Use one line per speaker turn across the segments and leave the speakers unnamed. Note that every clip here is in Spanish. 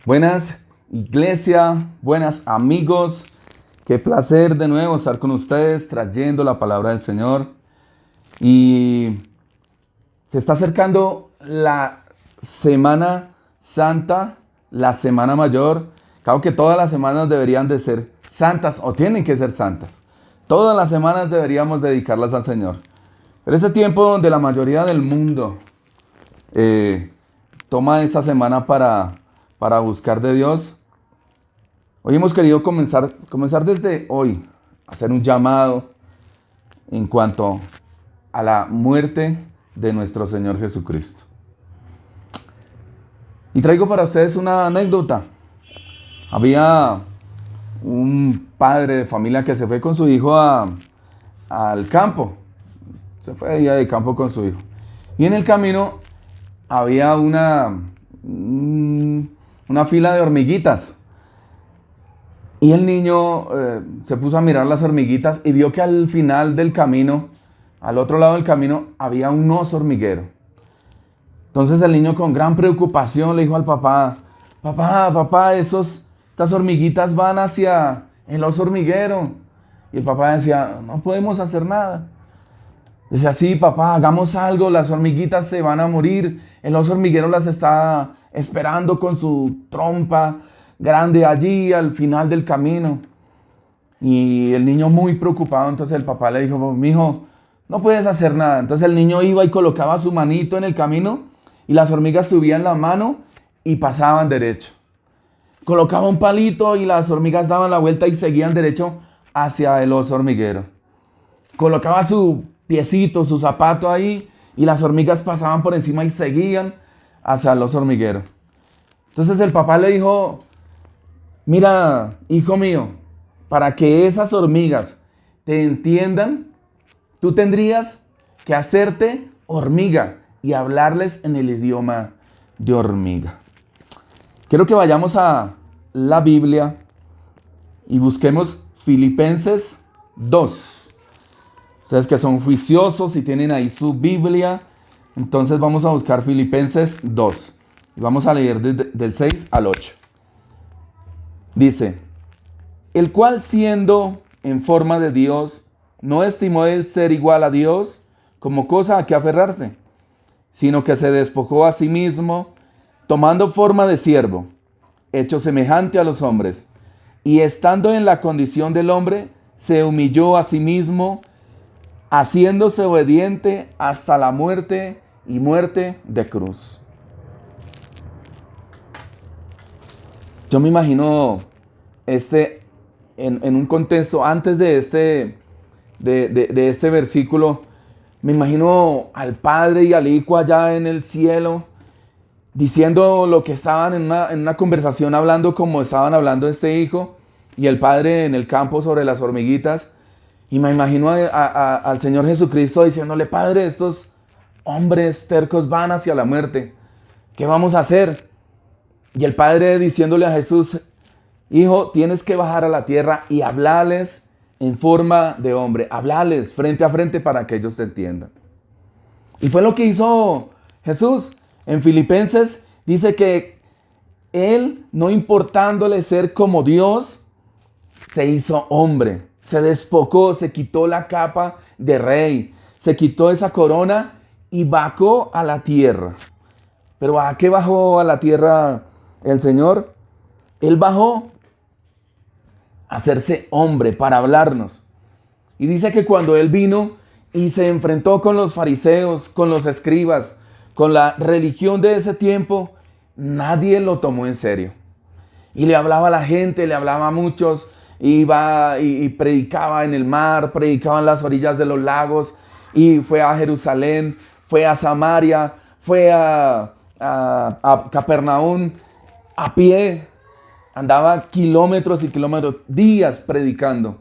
Buenas iglesia, buenas amigos, qué placer de nuevo estar con ustedes trayendo la palabra del Señor. Y se está acercando la Semana Santa, la Semana Mayor. Claro que todas las semanas deberían de ser santas o tienen que ser santas. Todas las semanas deberíamos dedicarlas al Señor. Pero ese tiempo donde la mayoría del mundo toma esta semana para buscar de Dios, hoy hemos querido comenzar desde hoy a hacer un llamado en cuanto a la muerte de nuestro Señor Jesucristo. Y traigo para ustedes una anécdota. Había un padre de familia que se fue con su hijo al campo. Se fue de día de campo con su hijo. Y en el camino había una fila de hormiguitas. Y el niño se puso a mirar las hormiguitas y vio que al final del camino, al otro lado del camino, había un oso hormiguero. Entonces el niño con gran preocupación le dijo al papá: papá, estas hormiguitas van hacia el oso hormiguero. Y el papá decía: no podemos hacer nada. Dice: sí, papá, hagamos algo, las hormiguitas se van a morir. El oso hormiguero las está esperando con su trompa grande allí al final del camino. Y el niño muy preocupado, entonces el papá le dijo: mijo, no puedes hacer nada. Entonces el niño iba y colocaba su manito en el camino y las hormigas subían la mano y pasaban derecho. Colocaba un palito y las hormigas daban la vuelta y seguían derecho hacia el oso hormiguero. Colocaba su piecito, su zapato ahí y las hormigas pasaban por encima y seguían hacia el oso hormiguero. Entonces el papá le dijo: mira, hijo mío, para que esas hormigas te entiendan, tú tendrías que hacerte hormiga y hablarles en el idioma de hormiga. Quiero que vayamos a la Biblia y busquemos Filipenses 2. Ustedes que son juiciosos y tienen ahí su Biblia, entonces vamos a buscar Filipenses 2. Y vamos a leer del 6 al 8. Dice: el cual, siendo en forma de Dios, no estimó el ser igual a Dios como cosa a que aferrarse, sino que se despojó a sí mismo, tomando forma de siervo, hecho semejante a los hombres, y estando en la condición del hombre, se humilló a sí mismo, haciéndose obediente hasta la muerte y muerte de cruz. Yo me imagino en un contexto antes de este versículo. Me imagino al padre y al hijo allá en el cielo diciendo lo que estaban en una conversación, hablando como estaban hablando este hijo y el padre en el campo sobre las hormiguitas. Y me imagino al Señor Jesucristo diciéndole: Padre, estos hombres tercos van hacia la muerte. ¿Qué vamos a hacer? Y el Padre diciéndole a Jesús: Hijo, tienes que bajar a la tierra y hablarles en forma de hombre. Hablarles frente a frente para que ellos te entiendan. Y fue lo que hizo Jesús. En Filipenses dice que Él, no importándole ser como Dios, se hizo hombre. Se despojó, se quitó la capa de rey, se quitó esa corona y bajó a la tierra. ¿Pero a qué bajó a la tierra el Señor? Él bajó a hacerse hombre para hablarnos. Y dice que cuando Él vino y se enfrentó con los fariseos, con los escribas, con la religión de ese tiempo, nadie lo tomó en serio. Y le hablaba a la gente, le hablaba a muchos, iba y predicaba en el mar, predicaba en las orillas de los lagos, y fue a Jerusalén, fue a Samaria, fue a Capernaum a pie, andaba kilómetros y kilómetros, días predicando.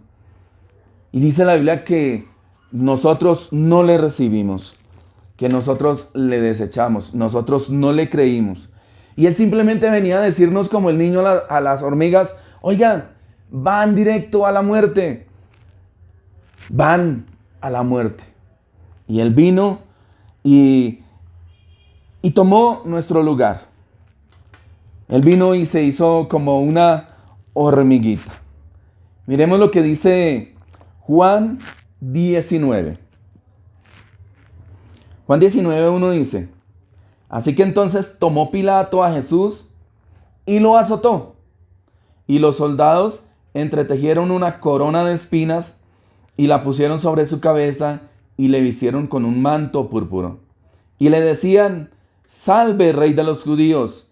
Y dice la Biblia que nosotros no le recibimos, que nosotros le desechamos, nosotros no le creímos. Y Él simplemente venía a decirnos como el niño a las hormigas: oigan, van directo a la muerte. Van a la muerte. Y Él vino y tomó nuestro lugar. Él vino y se hizo como una hormiguita. Miremos lo que dice Juan 19. Juan 19:1 dice: así que entonces tomó Pilato a Jesús y lo azotó. Y los soldados entretejieron una corona de espinas y la pusieron sobre su cabeza y le vistieron con un manto púrpura. Y le decían: salve, rey de los judíos.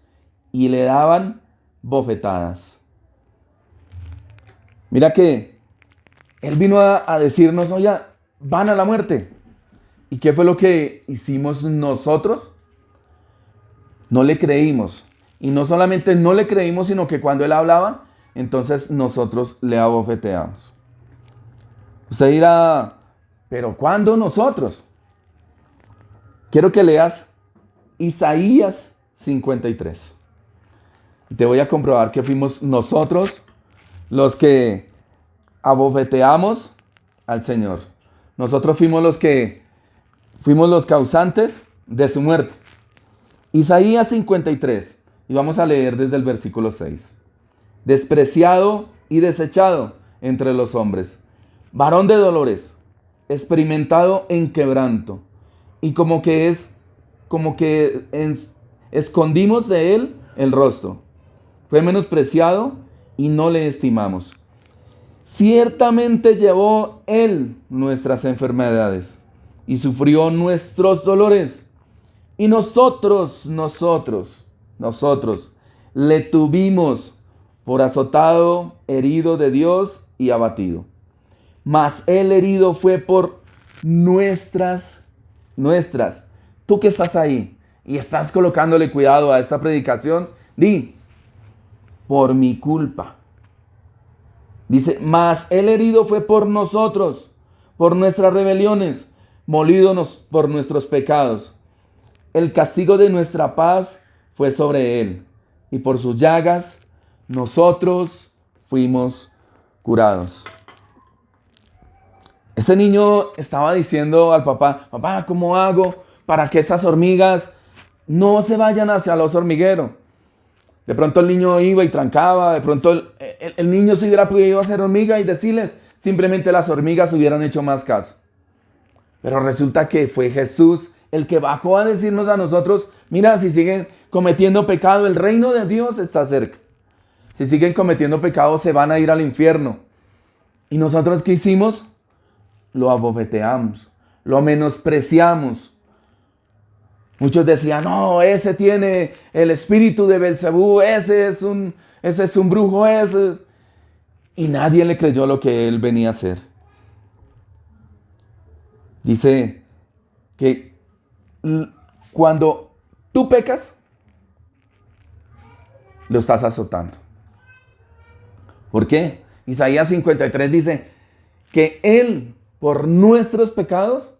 Y le daban bofetadas. Mira que él vino a decirnos: oye, van a la muerte. ¿Y qué fue lo que hicimos nosotros? No le creímos. Y no solamente no le creímos, sino que cuando él hablaba, entonces nosotros le abofeteamos. Usted dirá: ¿pero cuándo nosotros? Quiero que leas Isaías 53. Y te voy a comprobar que fuimos nosotros los que abofeteamos al Señor. Nosotros fuimos los causantes de su muerte. Isaías 53. Y vamos a leer desde el versículo 6. Despreciado y desechado entre los hombres, varón de dolores, experimentado en quebranto, y como que escondimos de él el rostro. Fue menospreciado y no le estimamos. Ciertamente llevó él nuestras enfermedades y sufrió nuestros dolores. Y nosotros le tuvimos por azotado, herido de Dios y abatido. Mas él herido fue por nuestras. Tú que estás ahí y estás colocándole cuidado a esta predicación, di: por mi culpa. Dice: mas él herido fue por nosotros, por nuestras rebeliones, molido por nuestros pecados. El castigo de nuestra paz fue sobre él, y por sus llagas nosotros fuimos curados. Ese niño estaba diciendo al papá: papá, ¿cómo hago para que esas hormigas no se vayan hacia los hormigueros? De pronto el niño iba y trancaba, de pronto el niño se hubiera podido hacer hormiga y decirles, simplemente las hormigas hubieran hecho más caso. Pero resulta que fue Jesús el que bajó a decirnos a nosotros: mira, si siguen cometiendo pecado, el reino de Dios está cerca. Si siguen cometiendo pecado, se van a ir al infierno. ¿Y nosotros qué hicimos? Lo abofeteamos, lo menospreciamos. Muchos decían: no, ese tiene el espíritu de Belcebú, ese es un brujo, ese. Y nadie le creyó lo que él venía a hacer. Dice que cuando tú pecas, lo estás azotando. ¿Por qué? Isaías 53 dice que él, por nuestros pecados,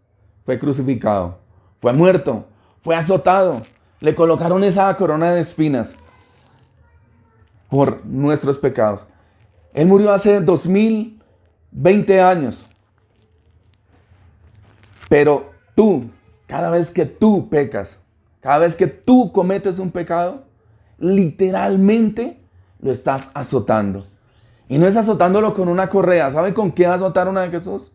fue crucificado, fue muerto, fue azotado. Le colocaron esa corona de espinas por nuestros pecados. Él murió hace 2020 años. Pero tú, cada vez que tú pecas, cada vez que tú cometes un pecado, literalmente lo estás azotando. Y no es azotándolo con una correa. ¿Sabe con qué azotaron a Jesús?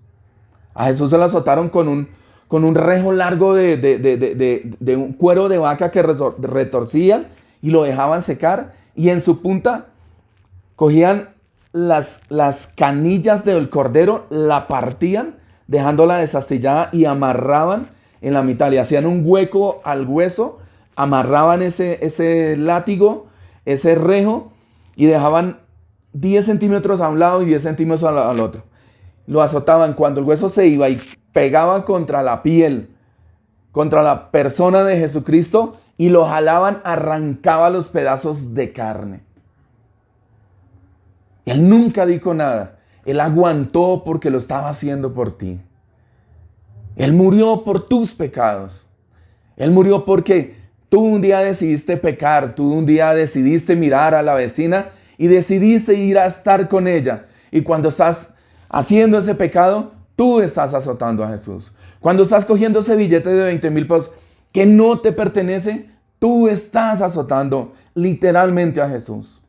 A Jesús se lo azotaron con un rejo largo de un cuero de vaca que retorcían y lo dejaban secar. Y en su punta cogían las canillas del cordero, la partían, dejándola desastillada y amarraban en la mitad. Le hacían un hueco al hueso, amarraban ese látigo, ese rejo, y dejaban 10 centímetros a un lado y 10 centímetros al otro. Lo azotaban cuando el hueso se iba y pegaba contra la piel, contra la persona de Jesucristo, y lo jalaban, arrancaba los pedazos de carne. Él nunca dijo nada. Él aguantó porque lo estaba haciendo por ti. Él murió por tus pecados. Él murió porque tú un día decidiste pecar, tú un día decidiste mirar a la vecina y decidiste ir a estar con ella. Y cuando estás haciendo ese pecado, tú estás azotando a Jesús. Cuando estás cogiendo ese billete de 20,000 pesos que no te pertenece, Tú estás azotando literalmente a Jesús.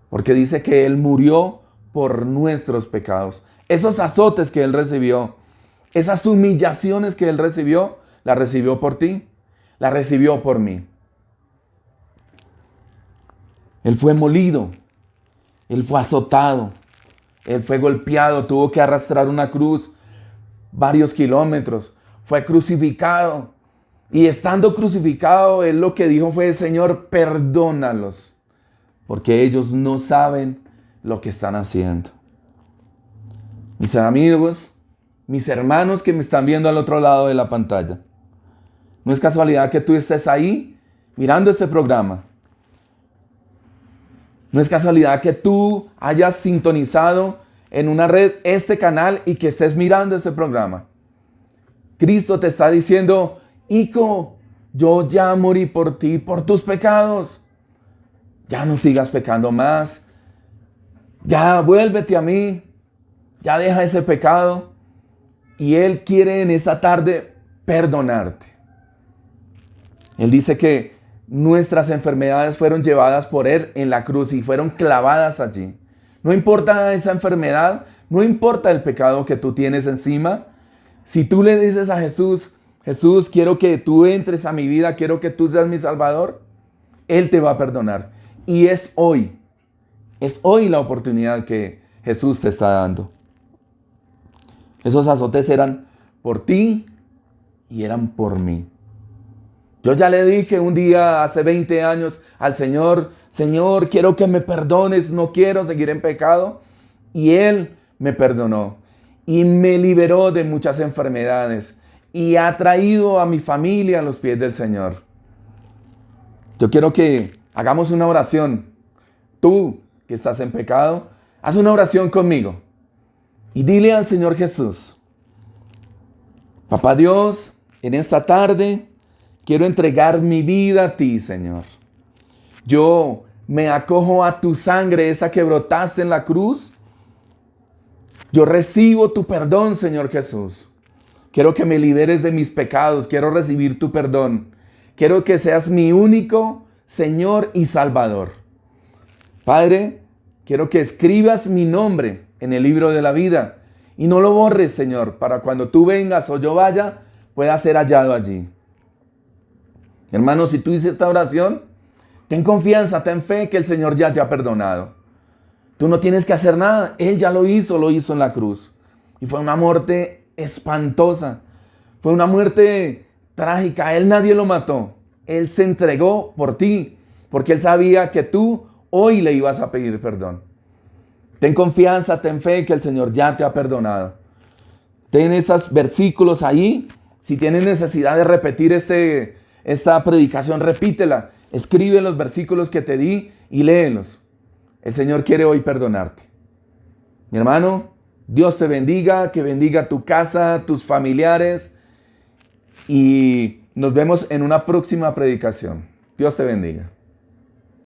Porque dice que Él murió por nuestros pecados. Esos azotes que Él recibió, esas humillaciones que Él recibió, las recibió por ti, las recibió por mí. Él fue molido, Él fue azotado, Él fue golpeado, tuvo que arrastrar una cruz varios kilómetros, fue crucificado. Y estando crucificado, Él lo que dijo fue: Señor, perdónalos, porque ellos no saben lo que están haciendo. Mis amigos, mis hermanos que me están viendo al otro lado de la pantalla, no es casualidad que tú estés ahí mirando este programa. No es casualidad que tú hayas sintonizado en una red este canal y que estés mirando este programa. Cristo te está diciendo: hijo, yo ya morí por ti, por tus pecados. Ya no sigas pecando más. Ya vuélvete a mí. Ya deja ese pecado. Y Él quiere en esta tarde perdonarte. Él dice que nuestras enfermedades fueron llevadas por Él en la cruz y fueron clavadas allí. No importa esa enfermedad, no importa el pecado que tú tienes encima. Si tú le dices a Jesús: Jesús, quiero que tú entres a mi vida, quiero que tú seas mi Salvador, Él te va a perdonar. Y es hoy la oportunidad que Jesús te está dando. Esos azotes eran por ti y eran por mí. Yo ya le dije un día hace 20 años al Señor: Señor, quiero que me perdones, no quiero seguir en pecado. Y Él me perdonó y me liberó de muchas enfermedades y ha traído a mi familia a los pies del Señor. Yo quiero que hagamos una oración. Tú que estás en pecado, haz una oración conmigo y dile al Señor Jesús: Papá Dios, en esta tarde quiero entregar mi vida a ti, Señor. Yo me acojo a tu sangre, esa que brotaste en la cruz. Yo recibo tu perdón, Señor Jesús. Quiero que me liberes de mis pecados. Quiero recibir tu perdón. Quiero que seas mi único Señor y Salvador. Padre, quiero que escribas mi nombre en el libro de la vida y no lo borres, Señor, para cuando tú vengas o yo vaya, pueda ser hallado allí. Hermano, si tú hiciste esta oración, ten confianza, ten fe que el Señor ya te ha perdonado. Tú no tienes que hacer nada. Él ya lo hizo en la cruz. Y fue una muerte espantosa. Fue una muerte trágica. Él nadie lo mató. Él se entregó por ti, porque Él sabía que tú hoy le ibas a pedir perdón. Ten confianza, ten fe que el Señor ya te ha perdonado. Ten esos versículos ahí. Si tienes necesidad de repetir esta predicación, repítela. Escribe los versículos que te di y léelos. El Señor quiere hoy perdonarte. Mi hermano, Dios te bendiga, que bendiga tu casa, tus familiares. Y nos vemos en una próxima predicación. Dios te bendiga.